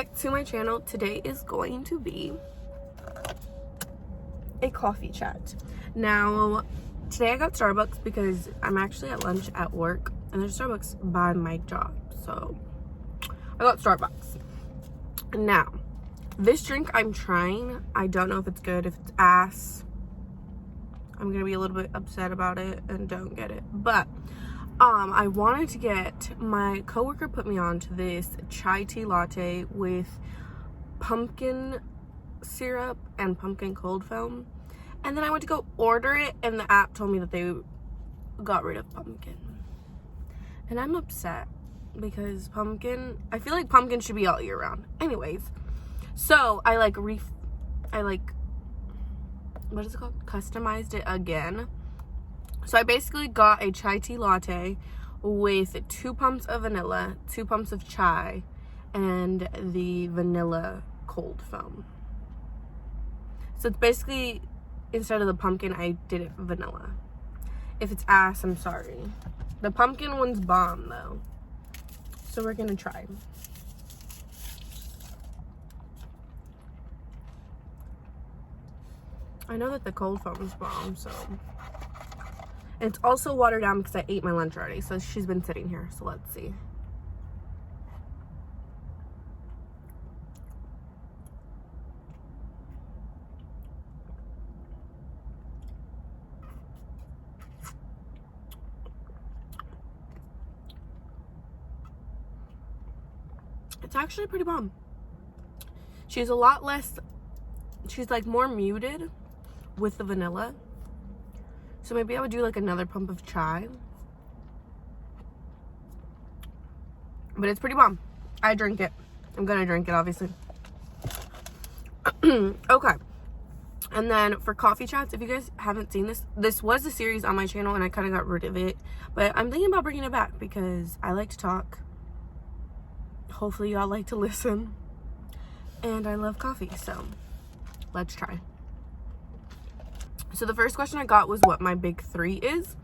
back to my channel. Today is going to be a coffee chat. Now, today I got Starbucks because I'm actually at lunch at work and there's Starbucks by my job. So I got Starbucks. Now, this drink I'm trying, I don't know if it's good, if it's ass. I'm gonna be a little bit upset about it and don't get it. But I wanted to get, my coworker put me on to this chai tea latte with pumpkin syrup and pumpkin cold foam. And then I went to go order it and the app told me that they got rid of pumpkin. And I'm upset because pumpkin, I feel like pumpkin should be all year round. Anyways, so I what is it called? Customized it again. So I basically got a chai tea latte with 2 pumps of vanilla, 2 pumps of chai, and the vanilla cold foam. So it's basically, instead of the pumpkin, I did it vanilla. If it's ass, I'm sorry. The pumpkin one's bomb though. So we're gonna try. I know that the cold foam is bomb, so. And it's also watered down because I ate my lunch already. So she's been sitting here. So let's see. It's actually pretty bomb. She's a lot less, she's like more muted with the vanilla. So maybe I would do like another pump of chai. But it's pretty bomb. I drink it. I'm gonna drink it, obviously. Okay. And then for coffee chats, if you guys haven't seen this, this was a series on my channel and I kind of got rid of it. But I'm thinking about bringing it back because I like to talk. Hopefully y'all like to listen. And I love coffee, so let's try. So the first question I got was what my big 3 is.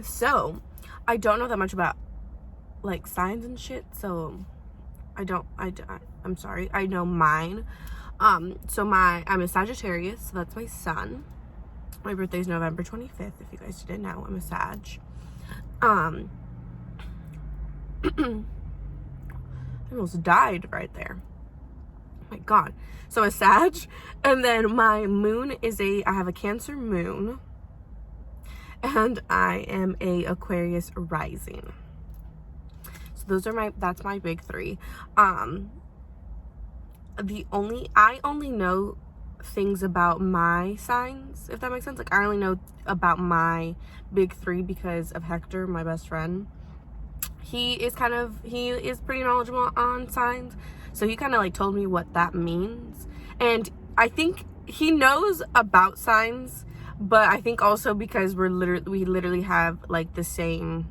So I don't know that much about like signs and shit, so I'm sorry. I know mine. So I'm a Sagittarius, so that's my sun. My birthday is November 25th, if you guys didn't know. I'm a Sag. I almost died right there. Oh my god. So a Sag, and then my moon is I have a Cancer moon, and I am a Aquarius rising. So that's my big 3. I only know things about my signs, if that makes sense. Like I only know about my big 3 because of Hector, my best friend. He is pretty knowledgeable on signs. So he kind of like told me what that means. And I think he knows about signs, but I think also because we literally have like the same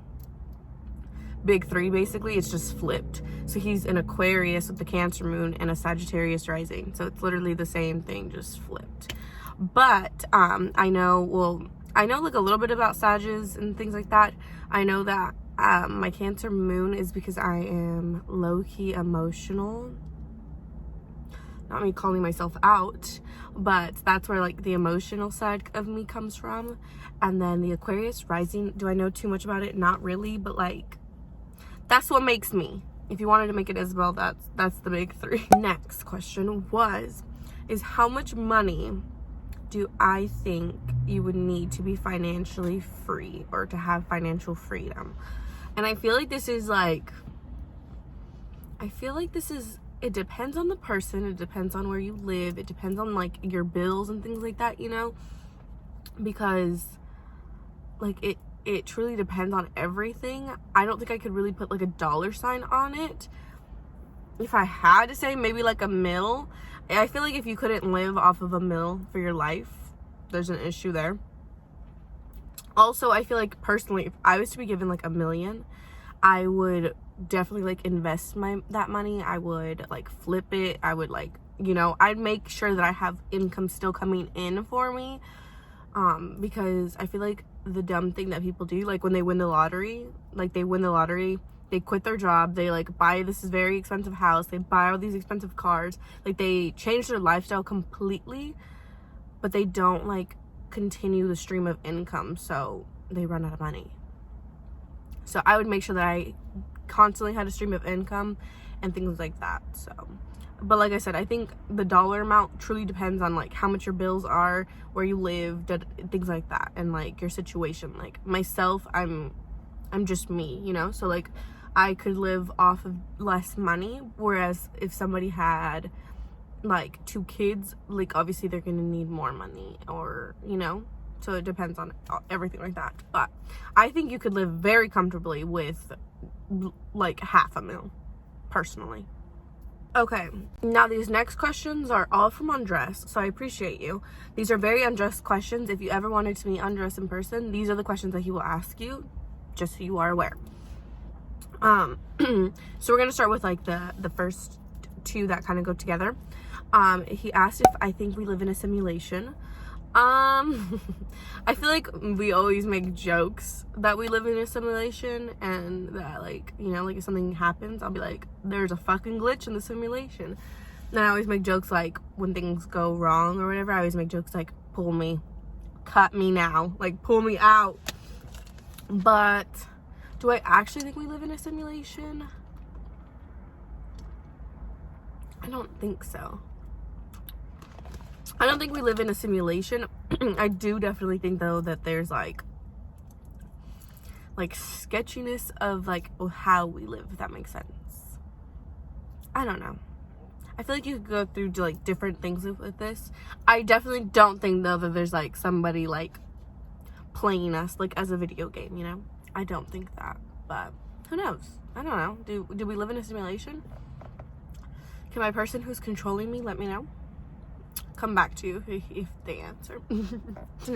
big 3 basically. It's just flipped. So he's an Aquarius with the Cancer moon and a Sagittarius rising. So it's literally the same thing, just flipped. But I know like a little bit about Sages and things like that. I know that my Cancer moon is because I am low-key emotional. Not me calling myself out, but that's where like the emotional side of me comes from. And then the Aquarius rising, do I know too much about it? Not really, but like that's what makes me. If you wanted to make it Isabel, that's the big 3. Next question is how much money do I think you would need to be financially free or to have financial freedom? And I feel like this is it depends on the person, it depends on where you live, it depends on like your bills and things like that, you know, because like it truly depends on everything. I don't think I could really put like a dollar sign on it. If I had to say, maybe like $1 million. I feel like if you couldn't live off of $1 million for your life, there's an issue there. Also, I feel like personally, if I was to be given like $1 million, I would definitely like invest that money. I would like flip it. I would like, you know, I'd make sure that I have income still coming in for me. Because I feel like the dumb thing that people do, like when they win the lottery, like they win the lottery they quit their job, they like buy this very expensive house, they buy all these expensive cars, like they change their lifestyle completely, but they don't like continue the stream of income, so they run out of money. So I would make sure that I constantly had a stream of income and things like that. So, but like I said, I think the dollar amount truly depends on like how much your bills are, where you live, things like that, and like your situation. Like myself, I'm just me, you know, so like I could live off of less money, whereas if somebody had like 2 kids, like obviously they're gonna need more money, or you know, so it depends on everything like that. But I think you could live very comfortably with like $500,000 personally. Okay, now these next questions are all from Undress, so I appreciate you. These are very Undress questions. If you ever wanted to meet Undress in person, these are the questions that he will ask you, just so you are aware. So we're gonna start with like the first 2 that kind of go together. He asked if I think we live in a simulation. I feel like we always make jokes that we live in a simulation, and that like, you know, like if something happens, I'll be like, there's a fucking glitch in the simulation. And I always make jokes like when things go wrong or whatever, I always make jokes like, pull me, cut me now, like pull me out. But do I actually think we live in a simulation? I don't think so. I don't think we live in a simulation. I do definitely think though that there's like sketchiness of like how we live, if that makes sense. I don't know. I feel like you could go through like different things with this. I definitely don't think though that there's like somebody like playing us like as a video game, you know? I don't think that, but who knows? I don't know. Do we live in a simulation? Can my person who's controlling me let me know? Come back to you if they answer.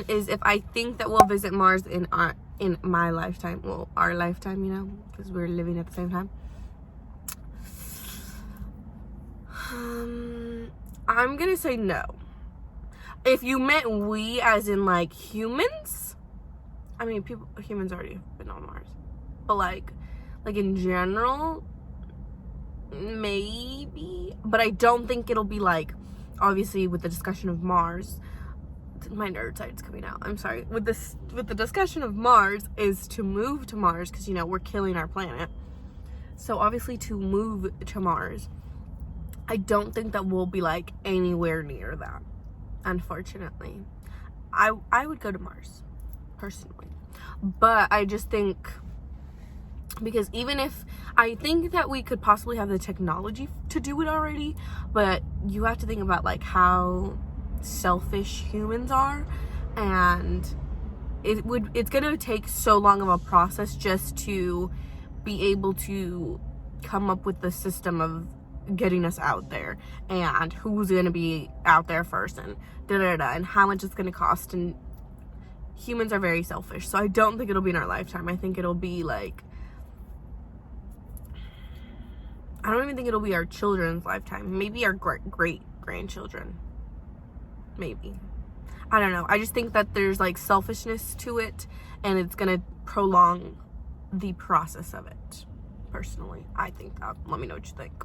Is if I think that we'll visit Mars in my lifetime, well, our lifetime, you know, because we're living at the same time. I'm gonna say no. If you meant we as in like humans, I mean humans already have been on Mars, but like in general, maybe. But I don't think it'll be like, obviously with the discussion of Mars, my nerd side's coming out, I'm sorry, with the discussion of Mars is to move to Mars, because you know we're killing our planet. So obviously to move to Mars, I don't think that we'll be like anywhere near that, unfortunately. I would go to Mars personally, but I just think, because even if I think that we could possibly have the technology to do it already, but you have to think about like how selfish humans are, and it's gonna take so long of a process just to be able to come up with the system of getting us out there, and who's gonna be out there first, and and how much it's gonna cost. And humans are very selfish, so I don't think it'll be in our lifetime. I think it'll be like, I don't even think it'll be our children's lifetime. Maybe our great grandchildren. Maybe. I don't know. I just think that there's like selfishness to it, and it's gonna prolong the process of it. Personally, I think that. Let me know what you think.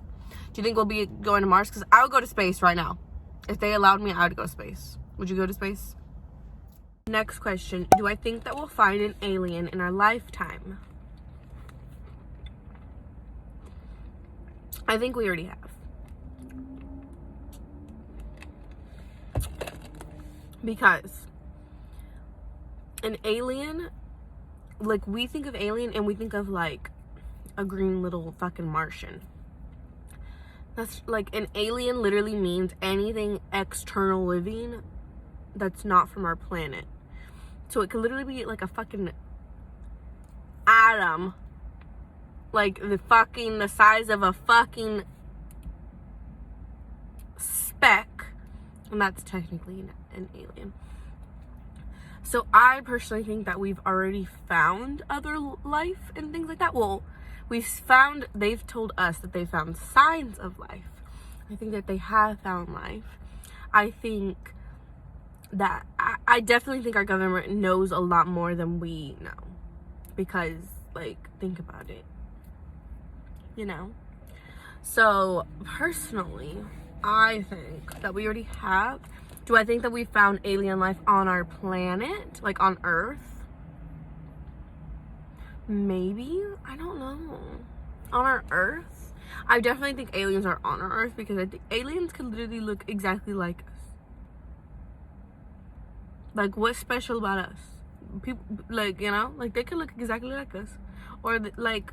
Do you think we'll be going to Mars? Because I would go to space right now. If they allowed me, I would go to space. Would you go to space? Next question. Do I think that we'll find an alien in our lifetime? I think we already have. Because an alien, like we think of alien and we think of like a green little fucking Martian. That's like, an alien literally means anything external living that's not from our planet. So it could literally be like a fucking atom, like the size of a fucking speck, and that's technically an alien. So I personally think that we've already found other life and things like that. Well, they've told us that they found signs of life. I think that they have found life. I think that, I definitely think our government knows a lot more than we know. Because, like, think about it. you know? So, personally, I think that we already have. Do I think that we found alien life on our planet? Like on Earth? Maybe? I don't know. On our Earth? I definitely think aliens are on our Earth because I think aliens could literally look exactly like us. Like, what's special about us? People, like, you know? Like, they could look exactly like us. Or, like,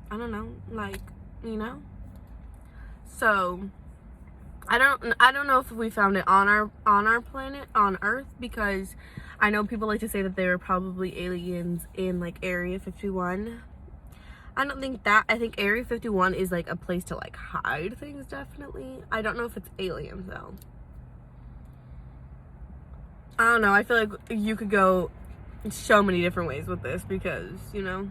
I don't know. Like, you know? So, I don't know if we found it on our planet, on Earth, because I know people like to say that there are probably aliens in like Area 51. I don't think that. I think Area 51 is like a place to like hide things, definitely. I don't know if it's aliens though. I don't know. I feel like you could go so many different ways with this because, you know.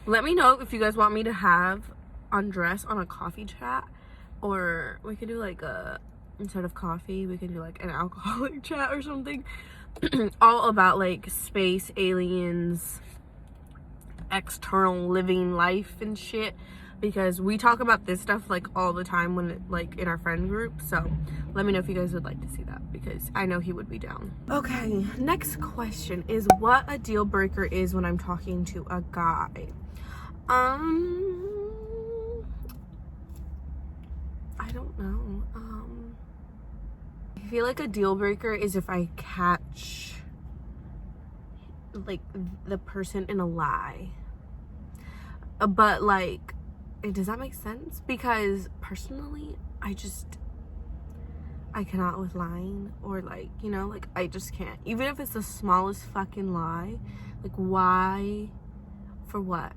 Let me know if you guys want me to have undress on a coffee chat. Or we could do like instead of coffee, we could do like an alcoholic chat or something. All about like space, aliens, external living life and shit. Because we talk about this stuff like all the time when like in our friend group. So let me know if you guys would like to see that because I know he would be down. Okay, next question is what a deal breaker is when I'm talking to a guy. I don't know. I feel like a deal breaker is if I catch like the person in a lie. But like, does that make sense? Because personally, I cannot with lying or like, you know, like I just can't. Even if it's the smallest fucking lie, like why? For what?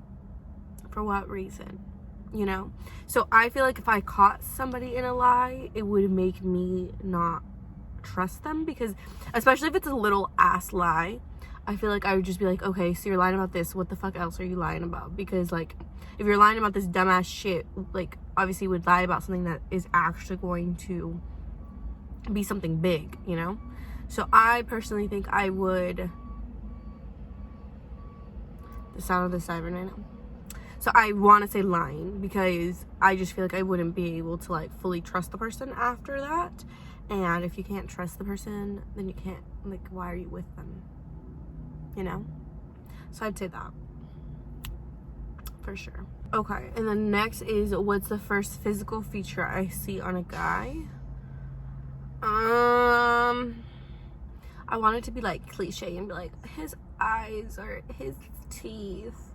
For what reason? You know? So I feel like if I caught somebody in a lie, it would make me not trust them because especially if it's a little ass lie, I feel like I would just be like, okay, so you're lying about this, what the fuck else are you lying about? Because like if you're lying about this dumbass shit, like obviously you would lie about something that is actually going to be something big, you know? So I personally think I would, the sound of the siren right now. So I want to say lying because I just feel like I wouldn't be able to like fully trust the person after that. And if you can't trust the person, then you can't, like, why are you with them? You know? So I'd say that. For sure. Okay, and then next is what's the first physical feature I see on a guy? I want it to be like cliche and be like his eyes or his teeth.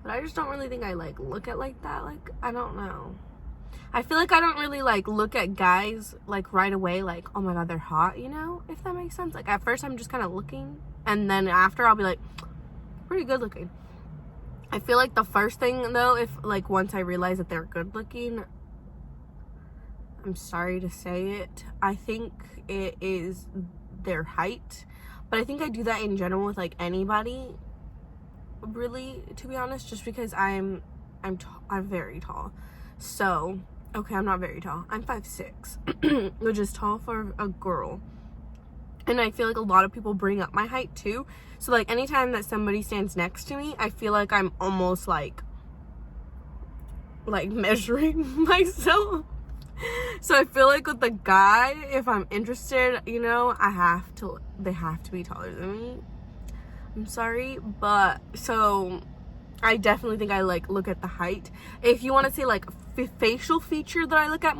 But I just don't really think I like look at like that. Like, I don't know. I feel like I don't really like look at guys like right away like, oh my god, they're hot, you know? If that makes sense. Like at first I'm just kind of looking and then after I'll be like, pretty good looking. I feel like the first thing though, if like once I realize that they're good looking, I'm sorry to say it, I think it is their height. But I think I do that in general with like anybody, really, to be honest, just because I'm very tall. So okay, I'm not very tall, I'm 5'6", which is tall for a girl. And I feel like a lot of people bring up my height too. So like anytime that somebody stands next to me, I feel like I'm almost like measuring myself. So I feel like with the guy, if I'm interested, you know, they have to be taller than me. I'm sorry, but so I definitely think I like look at the height. If you want to say like facial feature that I look at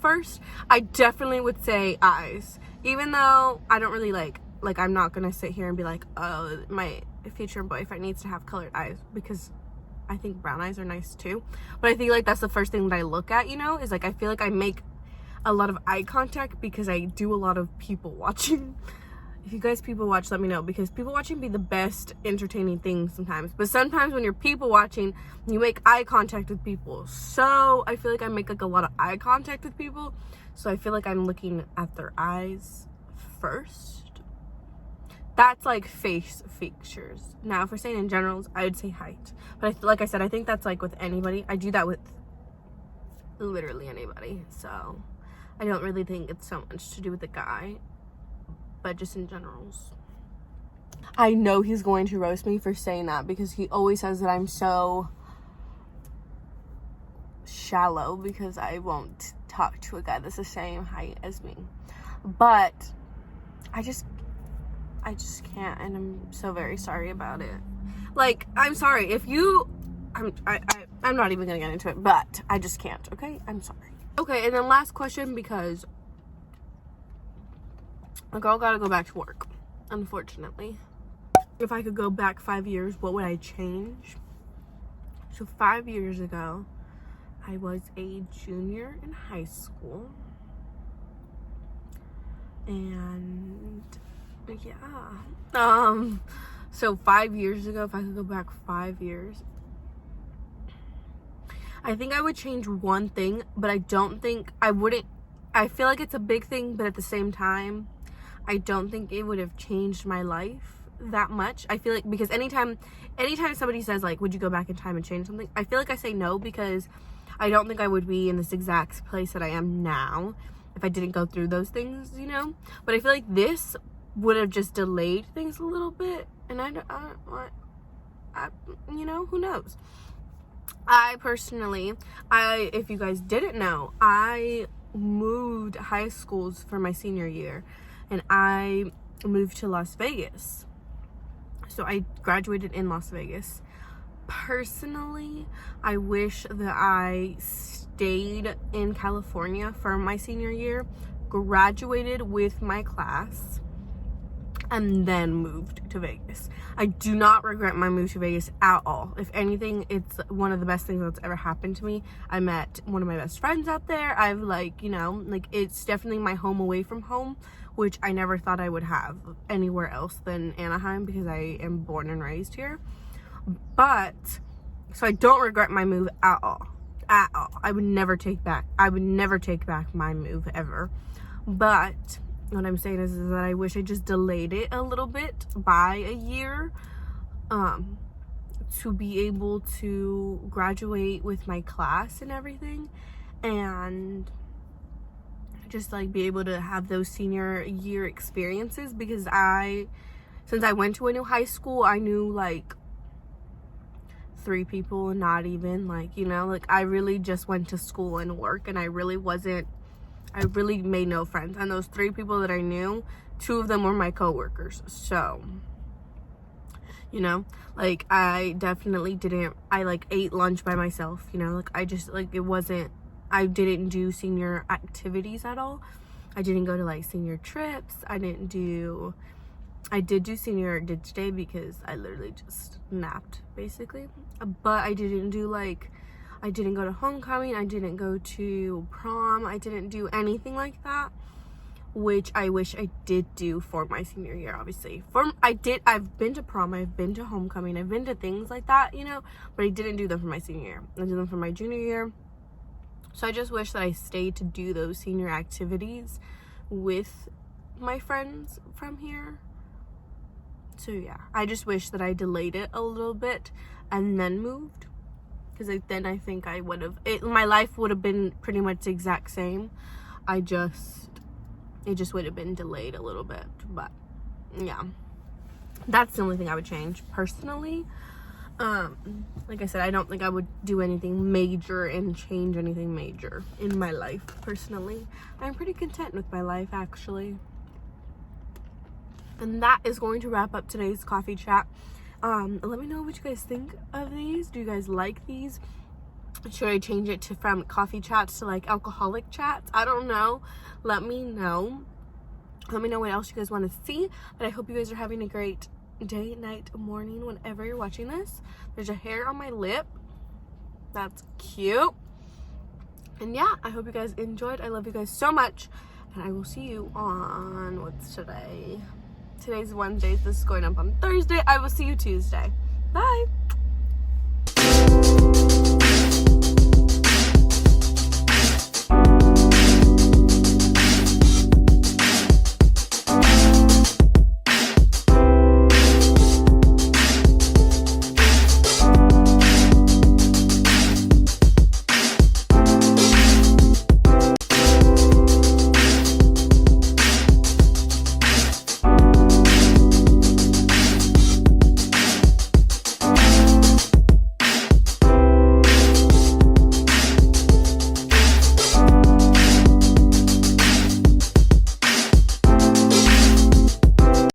first, I definitely would say eyes. Even though I don't really like I'm not gonna sit here and be like, oh, my future boyfriend needs to have colored eyes, because I think brown eyes are nice too. But I think like that's the first thing that I look at, you know, is like I feel like I make a lot of eye contact because I do a lot of people watching. If you guys people watch, let me know, because people watching be the best entertaining thing sometimes. But sometimes when you're people watching, you make eye contact with people. So I feel like I make like a lot of eye contact with people. So I feel like I'm looking at their eyes first. That's like face features. Now, if we're saying in generals, I would say height. But like I said, I think that's like with anybody. I do that with literally anybody. So I don't really think it's so much to do with the guy, but just in generals. I know he's going to roast me for saying that because he always says that I'm so shallow because I won't talk to a guy that's the same height as me. But I just can't, and I'm so very sorry about it. Like, I'm sorry if you, I'm not even gonna get into it, but I just can't, okay? I'm sorry. Okay, and then last question, because a girl gotta go back to work, unfortunately. If I could go back 5 years, what would I change? So 5 years ago, I was a junior in high school. And yeah. So 5 years ago, if I could go back 5 years, I think I would change one thing, but I don't think I wouldn't. I feel like it's a big thing, but at the same time, I don't think it would have changed my life that much. I feel like, because anytime somebody says like, would you go back in time and change something, I feel like I say no, because I don't think I would be in this exact place that I am now if I didn't go through those things, you know. But I feel like this would have just delayed things a little bit, and I you know, who knows. I personally, if you guys didn't know, I moved high schools for my senior year, and I moved to Las Vegas. So I graduated in Las Vegas. Personally, I wish that I stayed in California for my senior year, graduated with my class, and then moved to Vegas. I do not regret my move to Vegas at all. If anything, it's one of the best things that's ever happened to me. I met one of my best friends out there. I've like, you know, like, it's definitely my home away from home, which I never thought I would have anywhere else than Anaheim, because I am born and raised here. But, so I don't regret my move at all. At all. I would never take back my move ever. But what I'm saying is that I wish I just delayed it a little bit by a year, to be able to graduate with my class and everything, and just like be able to have those senior year experiences, because since I went to a new high school, I knew like 3 people, and not even, like, you know, like, I really just went to school and work, and I really made no friends. And those 3 people that I knew, 2 of them were my coworkers. So, you know, like, I definitely I like ate lunch by myself, you know, like, I just, like, I didn't do senior activities at all. I didn't go to like senior trips. I did do senior dig day because I literally just napped basically. But I didn't go to homecoming. I didn't go to prom. I didn't do anything like that, which I wish I did do for my senior year, obviously. I've been to prom, I've been to homecoming, I've been to things like that, you know, but I didn't do them for my senior year. I did them for my junior year. So I just wish that I stayed to do those senior activities with my friends from here. So yeah, I just wish that I delayed it a little bit and then moved, because then I think I would have, my life would have been pretty much the exact same. It just would have been delayed a little bit. But yeah, that's the only thing I would change personally. Like I said, I don't think I would do anything major and change anything major in my life personally. I'm pretty content with my life, actually. And that is going to wrap up today's coffee chat. Let me know what you guys think of these. Do you guys like these? Should I change it from coffee chats to like alcoholic chats? I don't know. Let me know. Let me know what else you guys want to see. But I hope you guys are having a great day, night, morning, whenever you're watching this. There's a hair on my lip. That's cute. And yeah, I hope you guys enjoyed. I love you guys so much. And I will see you on, what's today? Today's Wednesday. This is going up on Thursday. I will see you Tuesday. Bye.